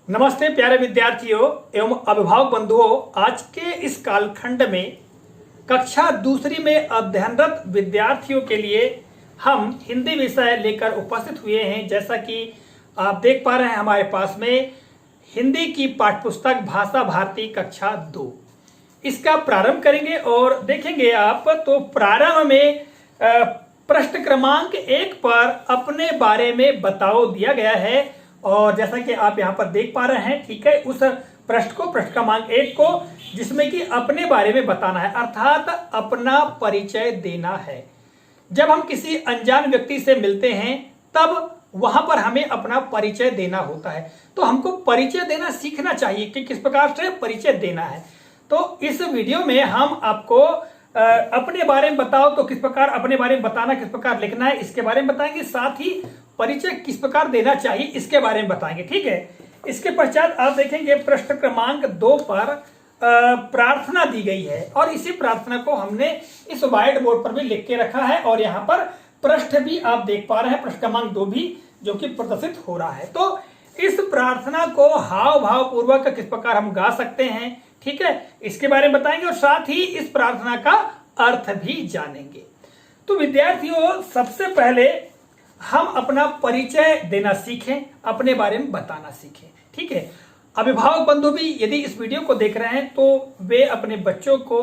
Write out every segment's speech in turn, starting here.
नमस्ते प्यारे विद्यार्थियों एवं अभिभावक बंधुओं। आज के इस कालखंड में कक्षा दूसरी में अध्ययनरत विद्यार्थियों के लिए हम हिंदी विषय लेकर उपस्थित हुए हैं। जैसा कि आप देख पा रहे हैं हमारे पास में हिंदी की पाठ्यपुस्तक भाषा भारती कक्षा 2 इसका प्रारंभ करेंगे और देखेंगे आप। तो प्रारंभ में प्रश्न क्रमांक 1 पर अपने बारे में बताओ दिया गया है और जैसा कि आप यहाँ पर देख पा रहे हैं, ठीक है, उस प्रश्न क्रमांक 1 को जिसमें कि अपने बारे में बताना है, अर्थात अपना परिचय देना है। जब हम किसी अनजान व्यक्ति से मिलते हैं तब वहां पर हमें अपना परिचय देना होता है। तो हमको परिचय देना सीखना चाहिए कि किस प्रकार से परिचय देना है। तो इस वीडियो में हम आपको अपने बारे में बताओ तो किस प्रकार अपने बारे में बताना, किस प्रकार लिखना है, इसके बारे में बताएंगे। साथ ही परिचय किस प्रकार देना चाहिए इसके बारे में बताएंगे, ठीक है। इसके पश्चात आप देखेंगे प्रश्न क्रमांक 2 पर प्रार्थना दी गई है और इसी प्रार्थना को हमने इस व्हाइट बोर्ड पर भी लिख के रखा है और यहाँ पर प्रश्न भी आप देख पा रहे हैं, प्रश्न क्रमांक 2 भी जो कि प्रदर्शित हो रहा है। तो इस प्रार्थना को हाव भाव पूर्वक किस प्रकार हम गा सकते हैं, ठीक है, इसके बारे में बताएंगे और साथ ही इस प्रार्थना का अर्थ भी जानेंगे। तो विद्यार्थियों, सबसे पहले हम अपना परिचय देना सीखें, अपने बारे में बताना सीखें, ठीक है। अभिभावक बंधु भी यदि इस वीडियो को देख रहे हैं तो वे अपने बच्चों को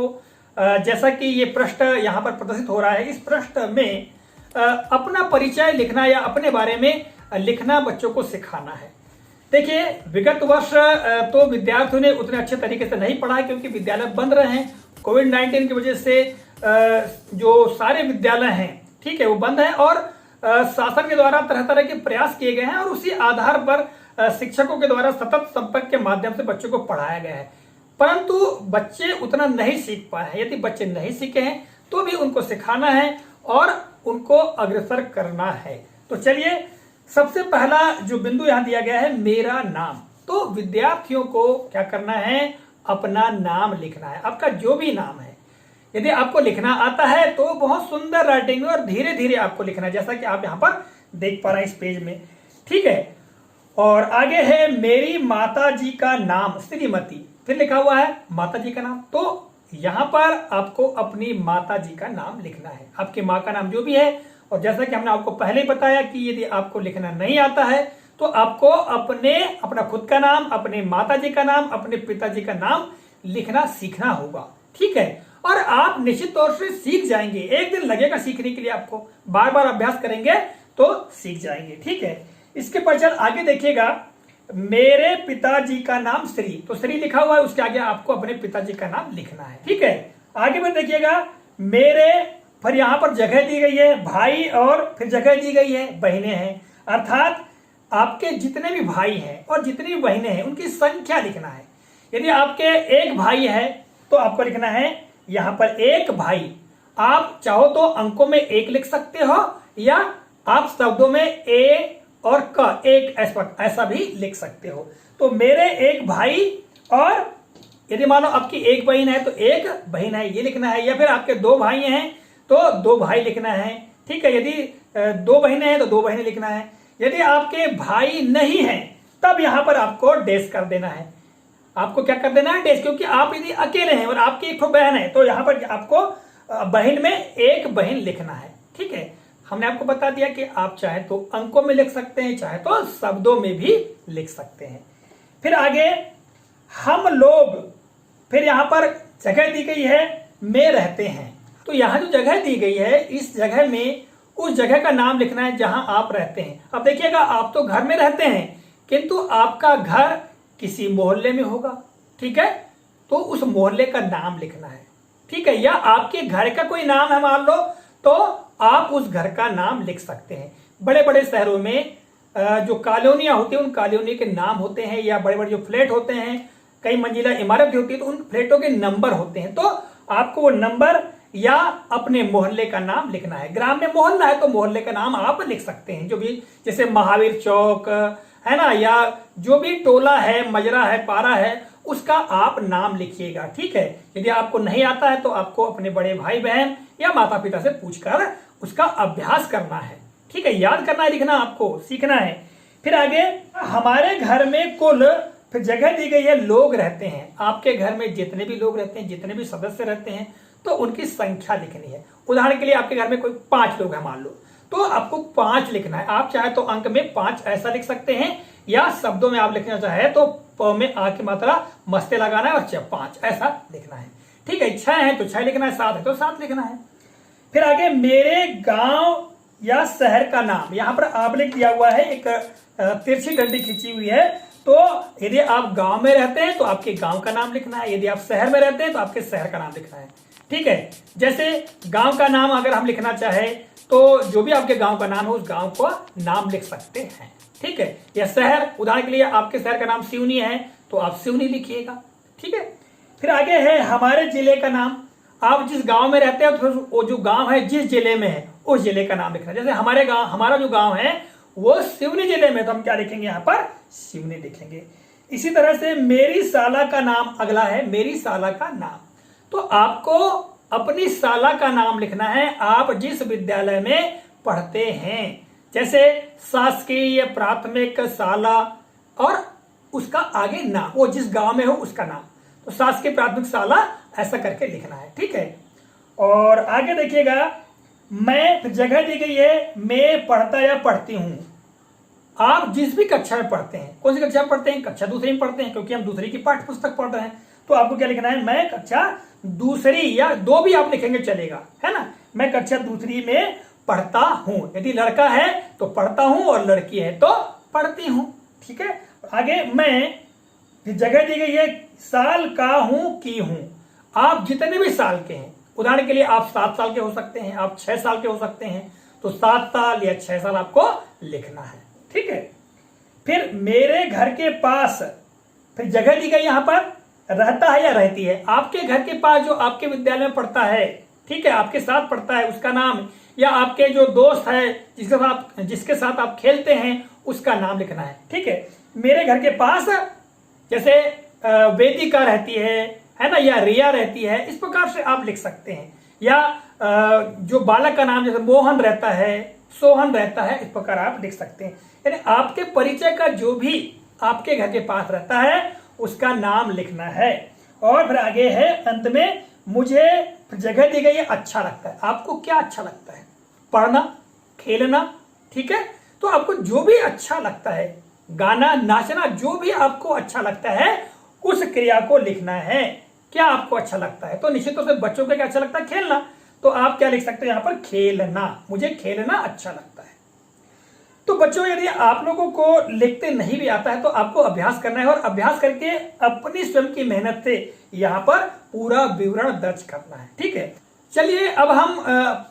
जैसा कि ये प्रश्न यहाँ पर प्रदर्शित हो रहा है, इस प्रश्न में अपना परिचय लिखना या अपने बारे में लिखना बच्चों को सिखाना है। देखिए, विगत वर्ष तो विद्यार्थियों ने उतने अच्छे तरीके से नहीं पढ़ा है क्योंकि विद्यालय बंद रहे हैं। कोविड-19 की वजह से जो सारे विद्यालय हैं, ठीक है, वो बंद है और शासन के द्वारा तरह तरह के प्रयास किए गए हैं और उसी आधार पर शिक्षकों के द्वारा सतत संपर्क के माध्यम से बच्चों को पढ़ाया गया है। परंतु बच्चे उतना नहीं सीख पाए हैं। यदि बच्चे नहीं सीखे हैं तो भी उनको सिखाना है और उनको अग्रसर करना है। तो चलिए, सबसे पहला जो बिंदु यहाँ दिया गया है, मेरा नाम। तो विद्यार्थियों को क्या करना है, अपना नाम लिखना है, आपका जो भी नाम है। यदि आपको लिखना आता है तो बहुत सुंदर राइटिंग में और धीरे धीरे आपको लिखना है, जैसा कि आप यहाँ पर देख पा रहे हैं इस पेज में, ठीक है। और आगे है मेरी माता जी का नाम श्रीमती, फिर लिखा हुआ है माता जी का नाम। तो यहाँ पर आपको अपनी माता जी का नाम लिखना है, आपकी माँ का नाम जो भी है। और जैसा कि हमने आपको पहले ही बताया कि यदि आपको लिखना नहीं आता है तो आपको अपना खुद का नाम, अपने माता जी का नाम, अपने पिताजी का नाम लिखना सीखना होगा, ठीक है। और आप निश्चित तौर से सीख जाएंगे, एक दिन लगेगा सीखने के लिए, आपको बार बार अभ्यास करेंगे तो सीख जाएंगे, ठीक है। इसके पश्चात आगे देखिएगा, मेरे पिताजी का नाम श्री, तो श्री लिखा हुआ है, उसके आगे आपको अपने पिताजी का नाम लिखना है, ठीक है। आगे में देखिएगा मेरे, फिर यहाँ पर जगह दी गई है भाई और फिर जगह दी गई है बहनें हैं, अर्थात आपके जितने भी भाई हैं और जितनी भी बहनें हैं उनकी संख्या लिखना है। यदि आपके एक भाई है तो आपको लिखना है यहाँ पर एक भाई। आप चाहो तो अंकों में 1 लिख सकते हो या आप शब्दों में ए और क एक ऐसा भी लिख सकते हो। तो मेरे एक भाई, और यदि मानो आपकी एक बहन है तो एक बहन है, ये लिखना है। या फिर आपके 2 भाई हैं तो 2 भाई लिखना है, ठीक है। यदि 2 बहनें हैं तो 2 बहनें लिखना है। यदि आपके भाई नहीं हैं तब यहां पर आपको डैश कर देना है। आपको क्या कर देना है, डैश, क्योंकि आप यदि अकेले हैं और आपकी एक बहन है तो यहां पर आपको बहन में एक बहन लिखना है, ठीक है। हमने आपको बता दिया कि आप चाहे तो अंकों में लिख सकते हैं, चाहे तो शब्दों में भी लिख सकते हैं। फिर आगे हम लोग, फिर यहां पर जगह दी गई है में रहते हैं। तो यहां जो जगह दी गई है इस जगह में उस जगह का नाम लिखना है जहां आप रहते हैं। अब देखिएगा, आप तो घर में रहते हैं किंतु आपका घर किसी मोहल्ले में होगा, ठीक है, तो उस मोहल्ले का नाम लिखना है, ठीक है। या आपके घर का कोई नाम है मान लो तो आप उस घर का नाम लिख सकते हैं। बड़े बड़े शहरों में जो कॉलोनियां होती हैं उन कॉलोनी के नाम होते हैं, या बड़े बड़े जो फ्लैट होते हैं, कई मंजिला इमारत होती है तो उन फ्लैटों के नंबर होते हैं। तो आपको वो नंबर या अपने मोहल्ले का नाम लिखना है। ग्राम में मोहल्ला है तो मोहल्ले का नाम आप लिख सकते हैं, जो भी, जैसे महावीर चौक है ना, या जो भी टोला है, मजरा है, पारा है, उसका आप नाम लिखिएगा, ठीक है। यदि आपको नहीं आता है तो आपको अपने बड़े भाई बहन या माता पिता से पूछकर उसका अभ्यास करना है, ठीक है। याद करना है, लिखना आपको सीखना है। फिर आगे, हमारे घर में कुल फिर जगह दी गई है लोग रहते हैं। आपके घर में जितने भी लोग रहते हैं, जितने भी सदस्य रहते हैं, तो उनकी संख्या लिखनी है। उदाहरण के लिए आपके घर में कोई 5 लोग हैं मान लो, तो आपको 5 लिखना है। आप चाहे तो अंक में 5 ऐसा लिख सकते हैं, या शब्दों में आप लिखना चाहे तो प में आ की मात्रा मस्ते लगाना है और 5 ऐसा लिखना है। ठीक है, 6 है तो 6 लिखना है, 7 है तो 7 लिखना है। फिर आगे मेरे गांव या शहर का नाम, यहां पर आपने किया हुआ है, एक तिरछी डंडी खींची हुई है। तो यदि आप गांव में रहते हैं तो आपके गांव का नाम लिखना है, यदि आप शहर में रहते हैं तो आपके शहर का नाम लिखना है। ठीक है, जैसे गांव का नाम अगर हम लिखना चाहे तो जो भी आपके गांव का नाम है उस गांव का नाम लिख सकते हैं। ठीक है, या शहर, उदाहरण के लिए आपके शहर का नाम सिवनी है तो आप सिवनी लिखिएगा। ठीक है, फिर आगे है हमारे जिले का नाम। आप जिस गांव में रहते हैं तो वो जो गांव है जिस जिले में है उस जिले का नाम लिखना। जैसे हमारा जो गांव है वो सिवनी जिले में, तो हम क्या लिखेंगे यहाँ पर, सिवनी लिखेंगे। इसी तरह से मेरी साला का नाम अगला है, मेरी साला का नाम। तो आपको अपनी साला का नाम लिखना है, आप जिस विद्यालय में पढ़ते हैं। जैसे शासकीय प्राथमिक शाला और उसका आगे नाम, वो जिस गांव में हो उसका नाम, तो शासकीय प्राथमिक शाला ऐसा करके लिखना है। ठीक है, और आगे देखिएगा, मैं जगह दी गई है, मैं पढ़ता या पढ़ती हूं। आप जिस भी कक्षा में पढ़ते हैं, कौन सी कक्षा में पढ़ते हैं, कक्षा दूसरी में पढ़ते हैं, क्योंकि हम दूसरी की पाठ्य पुस्तक पढ़ रहे हैं, तो आपको क्या लिखना है, मैं कक्षा दूसरी, या 2 भी आप लिखेंगे चलेगा, है ना। मैं कक्षा दूसरी में पढ़ता हूं। यदि लड़का है तो पढ़ता हूं और लड़की है तो पढ़ती हूं। ठीक है, आगे मैं जगह दी गई है, साल का हूं की हूं। आप जितने भी साल के हैं, उदाहरण के लिए आप 7 साल के हो सकते हैं, आप 6 साल के हो सकते हैं, तो 7 साल या 6 साल आपको लिखना है। ठीक है, फिर मेरे घर के पास, फिर जगह दी गई यहां पर, रहता है या रहती है। आपके घर के पास जो आपके विद्यालय में पढ़ता है, ठीक है, आपके साथ पढ़ता है, उसका नाम, या आपके जो दोस्त है जिसके साथ आप खेलते हैं उसका नाम लिखना है। ठीक है, मेरे घर के पास जैसे वेदिका रहती है ना, या रिया रहती है, इस प्रकार से आप लिख सकते हैं। या जो बालक का नाम जैसे मोहन रहता है, सोहन रहता है, इस प्रकार आप लिख सकते हैं। यानी आपके परिचय का जो भी आपके घर के पास रहता है उसका नाम लिखना है। और फिर आगे है अंत में, मुझे जगह दी गई है, अच्छा लगता है। आपको क्या अच्छा लगता है, पढ़ना, खेलना, ठीक है, तो आपको जो भी अच्छा लगता है, गाना, नाचना, जो भी आपको अच्छा लगता है उस क्रिया को लिखना है। क्या आपको अच्छा लगता है, तो निश्चित तौर से बच्चों को क्या अच्छा लगता है, खेलना, तो आप क्या लिख सकते हैं यहाँ पर, खेलना, मुझे खेलना अच्छा लगता है। तो बच्चों, यदि आप लोगों को लिखते नहीं भी आता है तो आपको अभ्यास करना है, और अभ्यास करके अपनी स्वयं की मेहनत से यहाँ पर पूरा विवरण दर्ज करना है। ठीक है, चलिए अब हम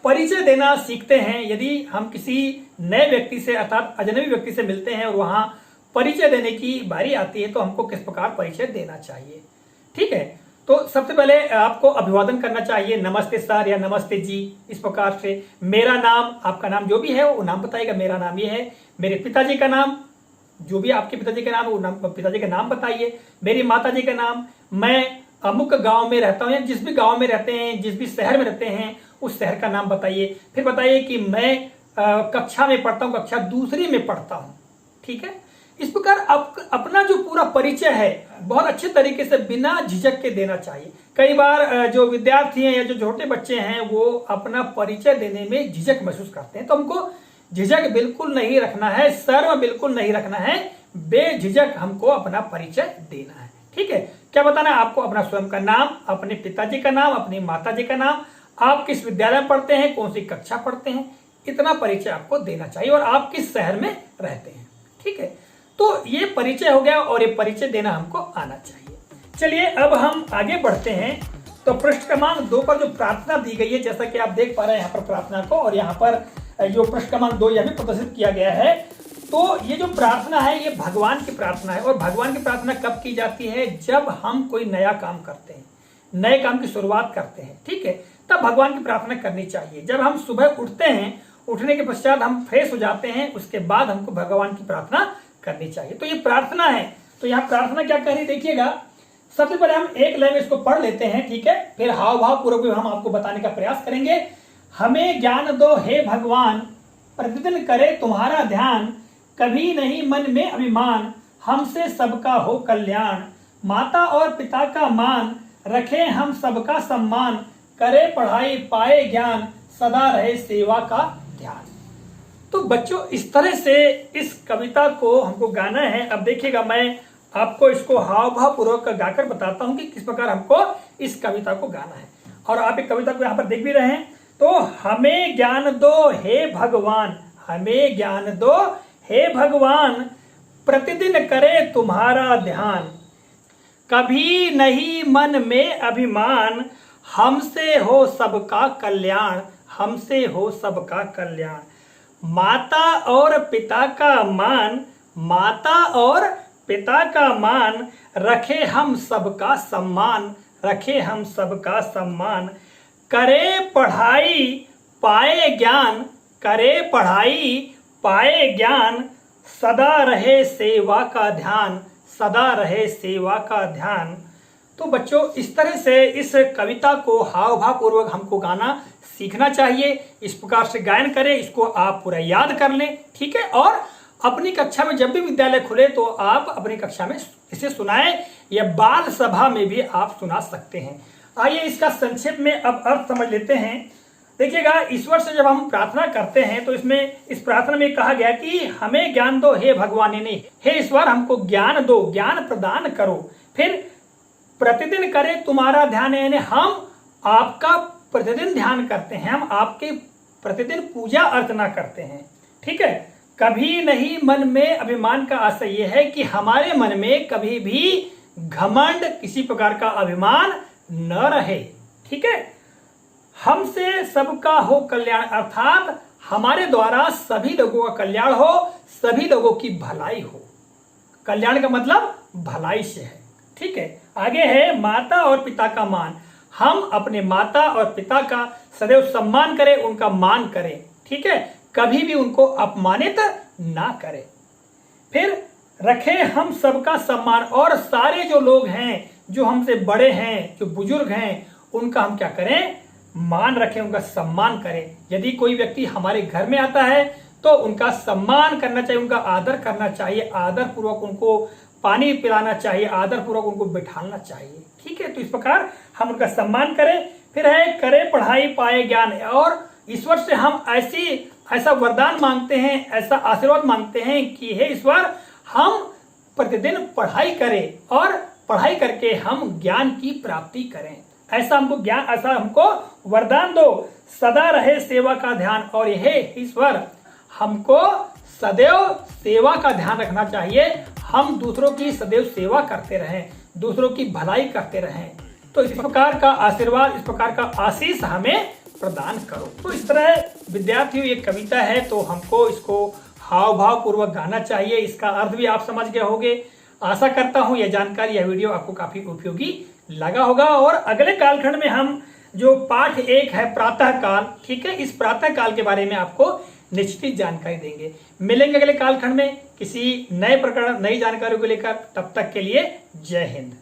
परिचय देना सीखते हैं। यदि हम किसी नए व्यक्ति से अर्थात अजनबी व्यक्ति से मिलते हैं और वहां परिचय देने की बारी आती है तो हमको किस प्रकार परिचय देना चाहिए। ठीक है, तो सबसे पहले आपको अभिवादन करना चाहिए, नमस्ते सर या नमस्ते जी, इस प्रकार से। मेरा नाम, आपका नाम जो भी है वो नाम बताइएगा, मेरा नाम ये है। मेरे पिताजी का नाम, जो भी आपके पिताजी का नाम है वो नाम, पिताजी का नाम बताइए। मेरी माताजी का नाम, मैं अमुक गांव में रहता हूं, या जिस भी गांव में रहते हैं, जिस भी शहर में रहते हैं उस शहर का नाम बताइए। फिर बताइए कि मैं कक्षा में पढ़ता हूं, कक्षा दूसरी में पढ़ता हूं। ठीक है, इस प्रकार अपना जो पूरा परिचय है बहुत अच्छे तरीके से बिना झिझक के देना चाहिए। कई बार जो विद्यार्थी हैं या जो छोटे बच्चे हैं वो अपना परिचय देने में झिझक महसूस करते हैं, तो हमको झिझक बिल्कुल नहीं रखना है, शर्म बिल्कुल नहीं रखना है, बेझिझक हमको अपना परिचय देना है। ठीक है, क्या बताना है आपको, अपना स्वयं का नाम, अपने पिताजी का नाम, अपनी माताजी का नाम, आप किस विद्यालय में पढ़ते हैं, कौन सी कक्षा पढ़ते हैं, इतना परिचय आपको देना चाहिए, और आप किस शहर में रहते हैं। ठीक है, तो ये परिचय हो गया, और ये परिचय देना हमको आना चाहिए। चलिए अब हम आगे बढ़ते हैं। तो पृष्ठ क्रमांक 2 पर जो प्रार्थना दी गई है, जैसा कि आप देख पा रहे हैं यहाँ पर प्रार्थना को, और यहाँ पर जो पृष्ठ क्रमांक 2 यह भी प्रदर्शित किया गया है। तो ये जो प्रार्थना है ये भगवान की प्रार्थना है, और भगवान की प्रार्थना कब की जाती है, जब हम कोई नया काम करते हैं, नए काम की शुरुआत करते हैं। ठीक है, तब भगवान की प्रार्थना करनी चाहिए। जब हम सुबह उठते हैं, उठने के पश्चात हम फ्रेश हो जाते हैं, उसके बाद हमको भगवान की प्रार्थना करनी चाहिए। तो ये प्रार्थना है। तो यहाँ प्रार्थना क्या कह रही देखिएगा। सबसे पहले हम एक लाइन में इसको पढ़ लेते हैं, ठीक है, फिर हाव भाव पूर्वक हम आपको बताने का प्रयास करेंगे। हमें ज्ञान दो हे भगवान, प्रतिदिन करे तुम्हारा ध्यान, कभी नहीं मन में अभिमान, हमसे सबका हो कल्याण, माता और पिता का मान, रखें हम सबका सम्मान, करे पढ़ाई पाए ज्ञान, सदा रहे सेवा का ध्यान। तो बच्चों इस तरह से इस कविता को हमको गाना है। अब देखिएगा, मैं आपको इसको हाव भाव पूर्वक गाकर बताता हूं कि किस प्रकार हमको इस कविता को गाना है। और आप एक कविता को यहाँ पर देख भी रहे हैं। तो हमें ज्ञान दो हे भगवान, हमें ज्ञान दो हे भगवान, प्रतिदिन करे तुम्हारा ध्यान, कभी नहीं मन में अभिमान, हमसे हो सबका कल्याण, हमसे हो सबका कल्याण। माता और पिता का मान, माता और पिता का मान, रखे हम सबका सम्मान, रखे हम सबका सम्मान, करे पढ़ाई पाए ज्ञान, करे पढ़ाई पाए ज्ञान, सदा रहे सेवा का ध्यान, सदा रहे सेवा का ध्यान। तो बच्चों इस तरह से इस कविता को हाव भाव पूर्वक हमको गाना सीखना चाहिए। इस प्रकार से गायन करें, इसको आप पूरा याद कर लें, ठीक है। और अपनी कक्षा में जब भी विद्यालय खुले तो आप अपनी कक्षा में इसे सुनाएं, या बाल सभा में भी आप सुना सकते हैं। आइए इसका संक्षेप में अब अर्थ समझ लेते हैं। देखिएगा, ईश्वर से जब हम प्रार्थना करते हैं तो इसमें इस प्रार्थना में कहा गया कि हमें ज्ञान दो हे भगवान, यानी हे ईश्वर हमको ज्ञान दो, ज्ञान प्रदान करो। फिर प्रतिदिन करे तुम्हारा ध्यान, यानी हम आपका प्रतिदिन ध्यान करते हैं, हम आपके प्रतिदिन पूजा अर्चना करते हैं, ठीक है। कभी नहीं मन में अभिमान का आशय यह है कि हमारे मन में कभी भी घमंड, किसी प्रकार का अभिमान न रहे, ठीक है। हमसे सबका हो कल्याण, अर्थात हमारे द्वारा सभी लोगों का कल्याण हो, सभी लोगों की भलाई हो। कल्याण का मतलब भलाई से है, ठीक है। आगे है माता और पिता का मान, हम अपने माता और पिता का सदैव सम्मान करें, उनका मान करें, ठीक है, कभी भी उनको अपमानित ना करें। फिर रखें हम सबका सम्मान, और सारे जो लोग हैं, जो हमसे बड़े हैं, जो बुजुर्ग हैं, उनका हम क्या करें, मान रखें, उनका सम्मान करें। यदि कोई व्यक्ति हमारे घर में आता है तो उनका सम्मान करना चाहिए, उनका आदर करना चाहिए, आदर पूर्वक उनको पानी पिलाना चाहिए, आदर पूर्वक उनको बिठाना चाहिए, ठीक है। तो इस प्रकार हम उनका सम्मान करें। फिर है करे पढ़ाई पाए ज्ञान, और ईश्वर से हम ऐसा वरदान मांगते हैं, ऐसा आशीर्वाद मांगते हैं कि हे ईश्वर हम प्रतिदिन पढ़ाई करें और पढ़ाई करके हम ज्ञान की प्राप्ति करें। ऐसा हमको वरदान दो। सदा रहे सेवा का ध्यान, और हे ईश्वर हमको सदैव सेवा का ध्यान रखना चाहिए, हम दूसरों की सदैव सेवा करते रहें, दूसरों की भलाई करते रहें। तो इस प्रकार का आशीर्वाद, इस प्रकार का आशीष हमें प्रदान करो। तो इस तरह विद्यार्थियों ये कविता है, तो हमको इसको हाव भाव पूर्वक गाना चाहिए। इसका अर्थ भी आप समझ गए होंगे। आशा करता हूँ यह जानकारी, यह वीडियो आपको काफी उपयोगी लगा होगा। और अगले कालखंड में हम जो पाठ 1 है प्रातः काल, ठीक है, इस प्रातः काल के बारे में आपको निश्चित जानकारी देंगे। मिलेंगे अगले कालखंड में किसी नए प्रकरण, नई जानकारी को लेकर। तब तक के लिए जय हिंद।